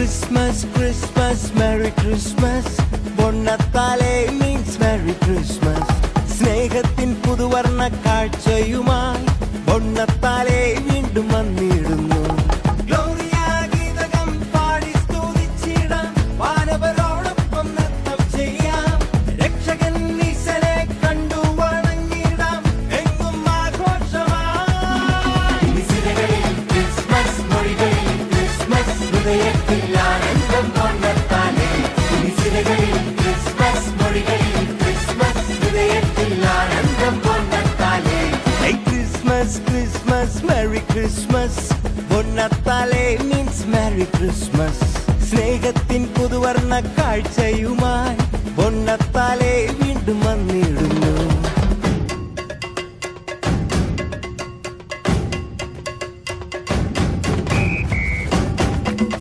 Christmas, Christmas, Merry Christmas. പൊന്നത്താലേ means Merry Christmas. സ്നേഹത്തിൻ പുതുവർണ്ണ കാഴ്ചയുമായി പൊന്നത്താലേ വീണ്ടും വന്നിടുന്നു. Christmas, Merry Christmas. പൊന്നത്താലേ means Merry Christmas. സ്നേഹത്തിൻ പുതുവർണ്ണ കാഴ്ചയുമായി പൊന്നത്താലേ വീണ്ടും വന്നിടുന്നു.